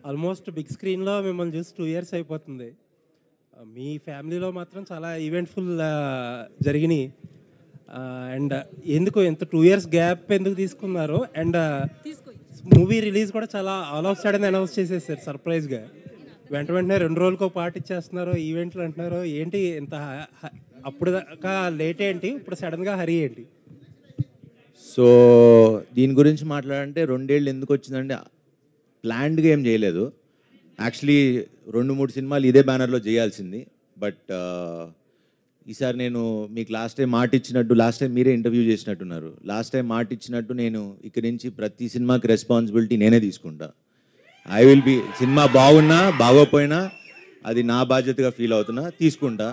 Almost big స్క్రీన్‌లో మిమ్మల్ని చూసి 2 ఇయర్స్ అయిపోతుంది. మీ ఫ్యామిలీలో మాత్రం చాలా ఈవెంట్‌ఫుల్ జరిగినియి. అండ్ ఎందుకు ఇంత 2 ఇయర్స్ గ్యాప్ ఎందుకు తీసుకున్నారు? అండ్ మూవీ రిలీజ్ కూడా చాలా ఆల్ ఆఫ్ సడెన్ అనౌన్స్ చేసేసారు సర్ప్రైజ్‌గా. వెంటనే 2 రోజులకో పాట ఇచ్చేస్తున్నారు, ఈవెంట్లు అంటున్నారు. ఏంటి ఇంత అప్పుడు దాకా లేట్ ఏంటి? ఇప్పుడు సడెన్‌గా హరీ ఏంటి? సో దీని గురించి మాట్లాడంటే 2 ఏళ్ళు ఎందుకు వచ్చిందంటే ప్లాన్డ్గా ఏం చేయలేదు. యాక్చువల్లీ 2-3 సినిమాలు ఇదే బ్యానర్లో చేయాల్సింది. బట్ ఈసారి నేను మీకు లాస్ట్ టైం మాట ఇచ్చినట్టు, లాస్ట్ టైం మీరే ఇంటర్వ్యూ చేసినట్టున్నారు, లాస్ట్ టైం మాట ఇచ్చినట్టు నేను ఇక్కడి నుంచి ప్రతి సినిమాకి రెస్పాన్సిబిలిటీ నేనే తీసుకుంటా. ఐ విల్ బి, సినిమా బాగున్నా బాగోపోయినా అది నా బాధ్యతగా ఫీల్ అవుతున్నా, తీసుకుంటా.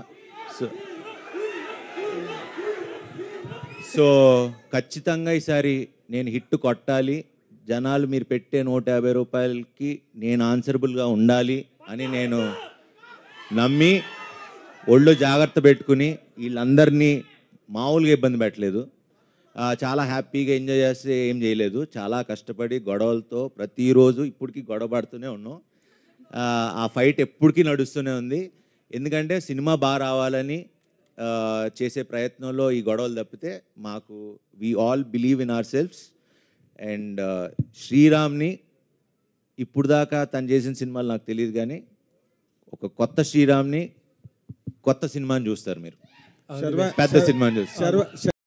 సో ఖచ్చితంగా ఈసారి నేను హిట్ కొట్టాలి, జనాలు మీరు పెట్టే 150 రూపాయలకి నేను ఆన్సరబుల్గా ఉండాలి అని నేను నమ్మి ఒళ్ళు జాగ్రత్త పెట్టుకుని వీళ్ళందరినీ మామూలుగా ఇబ్బంది పెట్టలేదు. చాలా హ్యాపీగా ఎంజాయ్ చేస్తే ఏం చేయలేదు. చాలా కష్టపడి గొడవలతో ప్రతిరోజు ఇప్పటికీ గొడవ పడుతూనే ఉన్నాం. ఆ ఫైట్ ఎప్పటికీ నడుస్తూనే ఉంది. ఎందుకంటే సినిమా బాగా రావాలని చేసే ప్రయత్నంలో ఈ గొడవలు తప్పితే మాకు we all believe in our selfs. And శ్రీరామ్ని ఇప్పుడు దాకా తను చేసిన సినిమాలు నాకు తెలియదు, కానీ ఒక కొత్త శ్రీరామ్ని, కొత్త సినిమాని చూస్తారు మీరు, పెద్ద సినిమాని చూస్తారు.